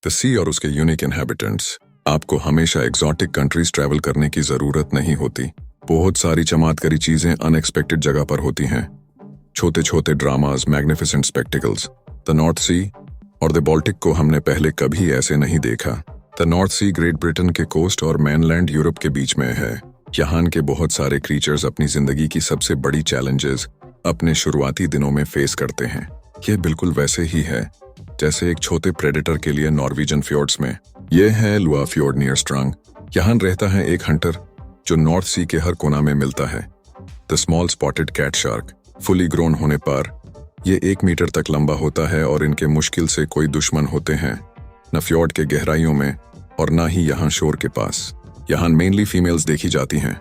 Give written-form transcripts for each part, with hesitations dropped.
The सी और उसके unique inhabitants. आपको हमेशा एक्सोटिक कंट्रीज ट्रैवल करने की जरूरत नहीं होती। बहुत सारी चमत्कारी चीजें अनएक्सपेक्टेड जगह पर होती हैं। छोटे छोटे dramas, magnificent spectacles. The North Sea और द बाल्टिक को हमने पहले कभी ऐसे नहीं देखा। The North Sea Great Britain के कोस्ट और मेनलैंड यूरोप के बीच में है। यहाँ के बहुत सारे क्रीचर्स अपनी जिंदगी की सबसे बड़ी चैलेंजेस अपने शुरुआती दिनों में फेस करते हैं। ये बिल्कुल वैसे ही है जैसे एक छोटे प्रेडेटर के लिए नॉर्वेजियन फ्योर्ड्स में। यह है लुआ फ्योर्ड नियर स्ट्रांग। यहाँ रहता है एक हंटर जो नॉर्थ सी के हर कोना में मिलता है। The small spotted cat shark. Fully grown होने पर ये 1 मीटर तक लंबा होता है और इनके मुश्किल से कोई दुश्मन होते हैं, न फ्योर्ड के गहराइयों में और ना ही यहाँ शोर के पास। यहाँ मेनली फीमेल्स देखी जाती हैं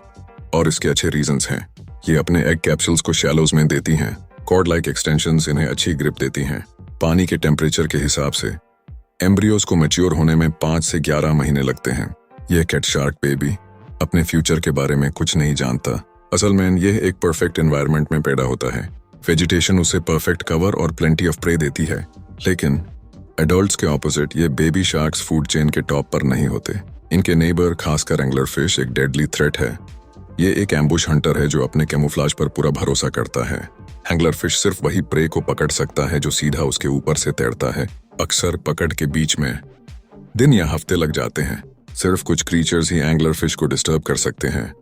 और इसके अच्छे रीजंस हैं। ये अपने एग कैप्सूल्स को शैलोज में देती हैं। कॉर्ड लाइक एक्सटेंशंस इन्हें अच्छी ग्रिप देती हैं। पानी के टेम्परेचर के हिसाब से एम्ब्रियोज को मैच्योर होने में 5 से 11 महीने लगते हैं। यह कैट शार्क बेबी अपने फ्यूचर के बारे में कुछ नहीं जानता। असल में यह एक परफेक्ट एनवायरनमेंट में पैदा होता है। वेजिटेशन उसे परफेक्ट कवर और प्लेंटी ऑफ प्रे देती है। लेकिन एडल्ट्स के ऑपोजिट ये बेबी शार्क्स फूड चेन के टॉप पर नहीं होते। इनके नेबर खासकर एंगलर फिश एक डेडली थ्रेट है। ये एक एम्बुश हंटर है जो अपने कैमोफ्लाज पर पूरा भरोसा करता है। एंगलर फिश सिर्फ वही प्रे को पकड़ सकता है जो सीधा उसके ऊपर से तैरता है। अक्सर पकड़ के बीच में दिन या हफ्ते लग जाते हैं। सिर्फ कुछ क्रीचर्स ही एंगलर फिश को डिस्टर्ब कर सकते हैं।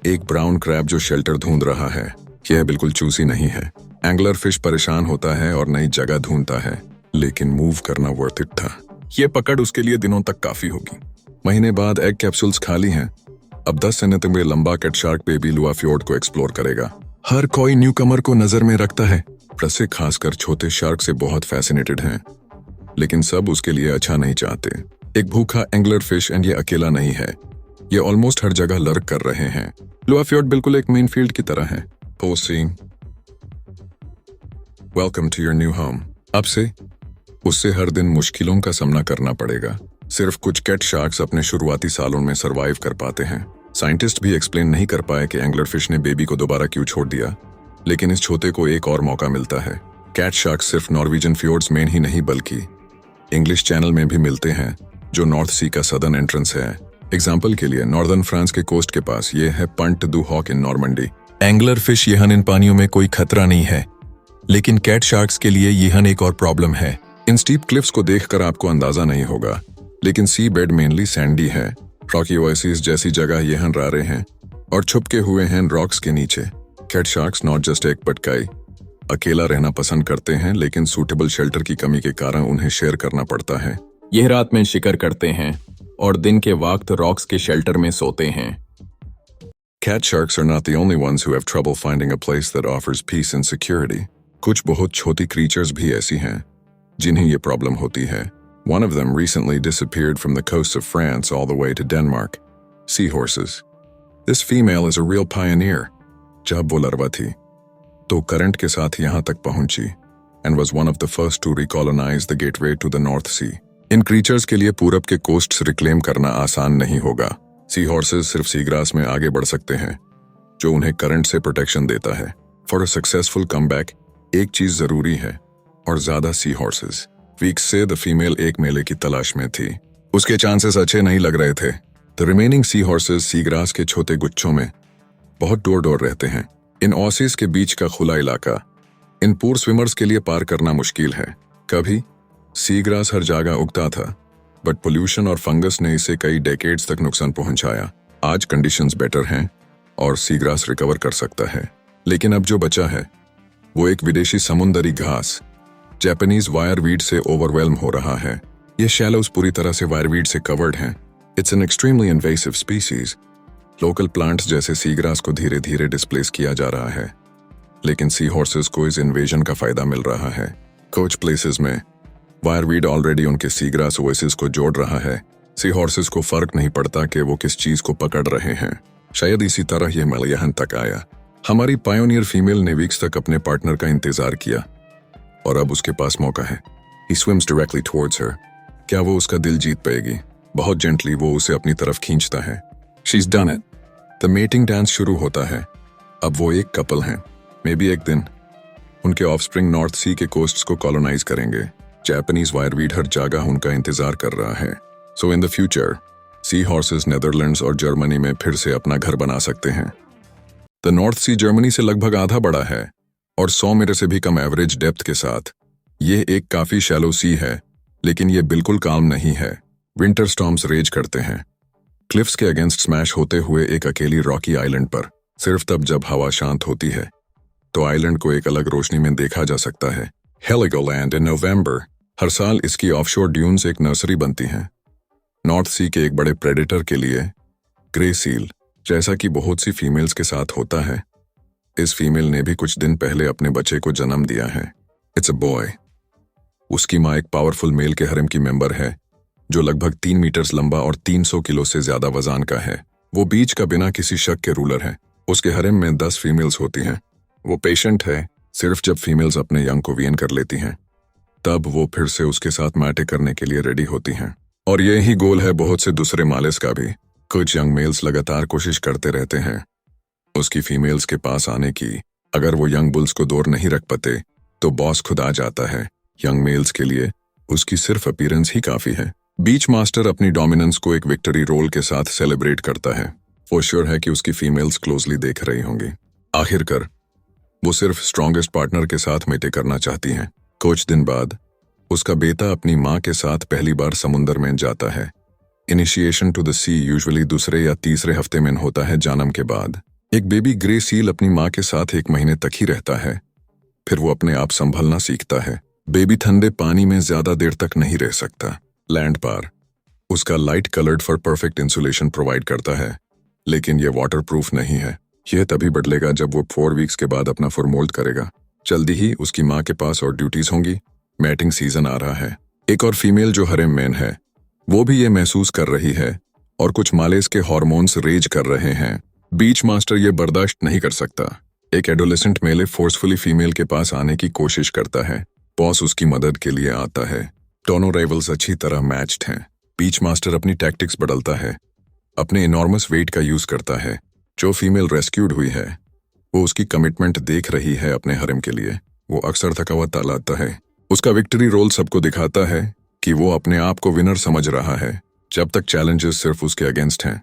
एक ब्राउन क्रैब जो शेल्टर ढूंढ रहा है, यह बिल्कुल चूसी नहीं है। एंगलर फिश परेशान होता है और नई जगह ढूंढता है, लेकिन मूव करना वर्थ इट था। यह पकड़ उसके लिए दिनों तक काफी होगी। महीने बाद एग कैप्सूल्स खाली हैं। अब 10 सेंटीमीटर लंबा कैट शार्क बेबी लुआ फ्योर्ड को एक्सप्लोर करेगा। हर कोई न्यू कमर को नजर में रखता है। रसे खासकर छोटे शार्क से बहुत फैसिनेटेड हैं, लेकिन सब उसके लिए अच्छा नहीं चाहते। एक भूखा एंगलर फिश एंड ये अकेला नहीं है। ये ऑलमोस्ट हर जगह लर्क कर रहे हैं। लुआ फ्योर्ड बिल्कुल एक मेन फील्ड की तरह है। Posting welcome to your new home. अब से उससे हर दिन मुश्किलों का सामना करना पड़ेगा। सिर्फ कुछ कैट शार्क्स अपने शुरुआती सालों में सरवाइव कर पाते हैं। साइंटिस्ट भी एक्सप्लेन नहीं कर पाए कि एंगलर फिश ने बेबी को दोबारा क्यों छोड़ दिया, लेकिन इस छोटे को एक और मौका मिलता है। कैट शार्क्स सिर्फ नॉर्वेजियन फ्योर्ड्स में ही नहीं बल्कि इंग्लिश चैनल में भी मिलते हैं, जो नॉर्थ सी का सदर्न एंट्रेंस है। एग्जाम्पल के लिए नॉर्दर्न फ्रांस के कोस्ट के पास ये है पंट दू हॉक इन नॉर्मंडी। एंगलर फिश यहाँ इन पानियों में कोई खतरा नहीं है, लेकिन कैट शार्क्स के लिए यहाँ एक और प्रॉब्लम है। इन स्टीप क्लिफ्स को देखकर आपको अंदाजा नहीं होगा, लेकिन सी बेड मेनली सैंडी है। रॉकी ओएसिस जैसी जगह यहाँ रह रहे हैं और छुपके हुए हैं रॉक्स के नीचे। कैट शार्क्स नॉट जस्ट एक बट कई अकेला रहना पसंद करते हैं, लेकिन सूटेबल शेल्टर की कमी के कारण उन्हें शेयर करना पड़ता है। यह रात में शिकार करते हैं और दिन के वक्त रॉक्स के शेल्टर में सोते हैं। Cat sharks are not the only ones who have trouble finding a place that offers peace and security. कुछ बहुत छोटी क्रीचर्स भी ऐसी हैं जिन्हें ये प्रॉब्लम होती है। One of them recently disappeared from the coast of France all the way to Denmark. Seahorses. This female is a real pioneer. जब वो larva थी, तो करंट के साथ यहाँ तक पहुंची and was one of the first to recolonize the gateway to the North Sea. In creatures के लिए पूरब के कोस्ट्स रिक्लेम करना आसान नहीं होगा। सी हॉर्सेस सिर्फ सीग्रास में आगे बढ़ सकते हैं, जो उन्हें करंट से प्रोटेक्शन देता है। फॉर अ सक्सेसफुल कमबैक एक चीज जरूरी है, और ज्यादा सी हॉर्सेस। वीक्स से द फीमेल एक मेले की तलाश में थी। उसके चांसेस अच्छे नहीं लग रहे थे। The remaining C horses seagrass के छोटे गुच्छों में बहुत दूर रहते हैं। इन ऑसीज के बीच का खुला इलाका इन पूर स्विमर्स के लिए पार करना मुश्किल है। कभी सीग्रास हर जगह उगता था, बट पोल्यूशन और फंगस ने इसे कई डेकेड्स तक नुकसान पहुंचाया। आज कंडीशंस बेटर हैं और सीग्रास रिकवर कर सकता है, लेकिन अब जो बचा है वो एक विदेशी समुद्री घास जापानीज वायरवीड से ओवरवेल्म हो रहा है। ये शैलोज पूरी तरह से वायरवीड से कवर्ड हैं। It's an extremely invasive species. Local plants जैसे सीग्रास को धीरे धीरे डिस्प्लेस किया जा रहा है, लेकिन सी हॉर्सेस को इस इन्वेजन का फायदा मिल रहा है। कुछ प्लेसेस में वायरवीड ऑलरेडी उनके सीग्रास ओएसिस को जोड़ रहा है। सी हॉर्सेस को फर्क नहीं पड़ता कि वो किस चीज को पकड़ रहे हैं। शायद इसी तरह यह मल यहाँ तक आया। हमारी पायोनियर फीमेल ने वीक्स तक अपने पार्टनर का इंतजार किया और अब उसके पास मौका है। He swims directly towards her. क्या वो उसका दिल जीत पाएगी? बहुत जेंटली वो उसे अपनी तरफ खींचता है। She's done it. The mating dance शुरू होता है। अब वो एक कपल हैं। मे बी एक दिन उनके ऑफस्प्रिंग नॉर्थ सी के कोस्ट्स को कॉलोनाइज करेंगे। जापानीज वायरवीड हर जगह उनका इंतजार कर रहा है। So in the future sea horses Netherlands और जर्मनी में फिर से अपना घर बना सकते हैं। द नॉर्थ सी जर्मनी से लगभग आधा बड़ा है और 100 मीटर से भी कम एवरेज डेप्थ के साथ ये एक काफी शैलो सी है, लेकिन ये बिल्कुल काम नहीं है। विंटर स्टॉर्म्स रेज करते हैं क्लिफ्स के अगेंस्ट स्मैश होते हुए एक अकेली रॉकी आइलैंड पर। सिर्फ तब जब हवा शांत होती है तो आइलैंड को एक अलग रोशनी में देखा जा सकता है। हेलिगोलैंड इन नवंबर, हर साल इसकी ऑफशोर ड्यून्स एक नर्सरी बनती हैं नॉर्थ सी के एक बड़े प्रेडेटर के लिए। ग्रे सील, जैसा कि बहुत सी फीमेल्स के साथ होता है, इस फीमेल ने भी कुछ दिन पहले अपने बच्चे को जन्म दिया है। It's a boy. उसकी माँ एक पावरफुल मेल के हरम की मेंबर है जो लगभग 3 मीटर्स लंबा और 300 किलो से ज्यादा वजन का है। वो बीच का बिना किसी शक के रूलर है। उसके हरम में 10 फीमेल्स होती हैं। वो पेशेंट है। सिर्फ जब फीमेल्स अपने यंग को वीन कर लेती हैं तब वो फिर से उसके साथ मैटे करने के लिए रेडी होती हैं। और यही गोल है बहुत से दूसरे मालिस का भी। कुछ यंग मेल्स लगातार कोशिश करते रहते हैं उसकी फीमेल्स के पास आने की। अगर वो यंग बुल्स को दूर नहीं रख पाते तो बॉस खुद आ जाता है। यंग मेल्स के लिए उसकी सिर्फ अपीयरेंस ही काफी है। बीच मास्टर अपनी डोमिनेंस को एक विक्ट्री रोल के साथ सेलिब्रेट करता है। वो श्योर है कि उसकी फीमेल्स क्लोजली देख रही होंगी। आखिरकार वो सिर्फ स्ट्रॉन्गेस्ट पार्टनर के साथ मेटे करना चाहती हैं। कुछ दिन बाद उसका बेटा अपनी माँ के साथ पहली बार समुंदर में जाता है। Initiation to the sea usually दूसरे या तीसरे हफ्ते में होता है जन्म के बाद। एक बेबी ग्रे सील अपनी माँ के साथ 1 महीने तक ही रहता है, फिर वो अपने आप संभलना सीखता है। बेबी ठंडे पानी में ज्यादा देर तक नहीं रह सकता। लैंड पर उसका लाइट कलर्ड फर परफेक्ट इंसुलेशन प्रोवाइड करता है, लेकिन यह वाटरप्रूफ नहीं है। यह तभी बदलेगा जब वो 4 वीक्स के बाद अपना फर मोल्ड करेगा। जल्दी ही उसकी माँ के पास और ड्यूटीज होंगी। मैटिंग सीजन आ रहा है। एक और फीमेल जो हरेम मैन है वो भी ये महसूस कर रही है और कुछ मालेस के हार्मोन्स रेज कर रहे हैं। बीच मास्टर ये बर्दाश्त नहीं कर सकता। एक एडोलेसेंट मेले फोर्सफुली फीमेल के पास आने की कोशिश करता है। बॉस उसकी मदद के लिए आता है। दोनों राइवल्स अच्छी तरह मैच्ड हैं। बीच मास्टर अपनी टैक्टिक्स बदलता है, अपने इनॉर्मस वेट का यूज करता है। जो फीमेल रेस्क्यूड हुई है वो उसकी कमिटमेंट देख रही है अपने हरम के लिए। वो अक्सर थकावट लाता है। उसका विक्ट्री रोल सबको दिखाता है कि वो अपने आप को विनर समझ रहा है। जब तक चैलेंजेस सिर्फ उसके अगेंस्ट हैं,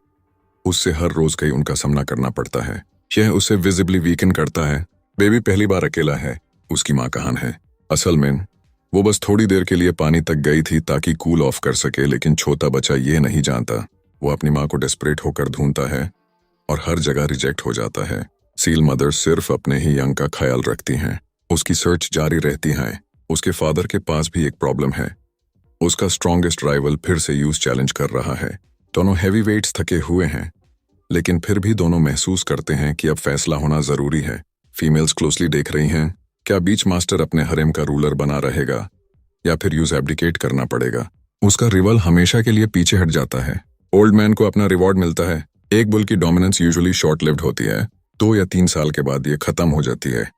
उससे हर रोज कहीं उनका सामना करना पड़ता है। यह उसे विजिबली वीकन करता है। बेबी पहली बार अकेला है। उसकी माँ कहाँ है? असल में वो बस थोड़ी देर के लिए पानी तक गई थी ताकि कूल ऑफ कर सके, लेकिन छोटा बच्चा ये नहीं जानता। वो अपनी माँ को डेस्परेट होकर ढूंढता है और हर जगह रिजेक्ट हो जाता है। सील मदर सिर्फ अपने ही यंग का ख्याल रखती हैं। उसकी सर्च जारी रहती है। उसके फादर के पास भी एक प्रॉब्लम है। उसका स्ट्रॉन्गेस्ट राइवल फिर से यूज चैलेंज कर रहा है। दोनों हैवी वेट्स थके हुए हैं, लेकिन फिर भी दोनों महसूस करते हैं कि अब फैसला होना जरूरी है। फीमेल्स क्लोजली देख रही हैं। क्या बीच मास्टर अपने हरेम का रूलर बना रहेगा या फिर यूज एब्डिकेट करना पड़ेगा? उसका रिवल हमेशा के लिए पीछे हट जाता है। ओल्ड मैन को अपना रिवॉर्ड मिलता है। एक बुल की डोमिनेंस यूजुअली शॉर्ट लिव्ड होती है। 2 या 3 साल के बाद ये खत्म हो जाती है।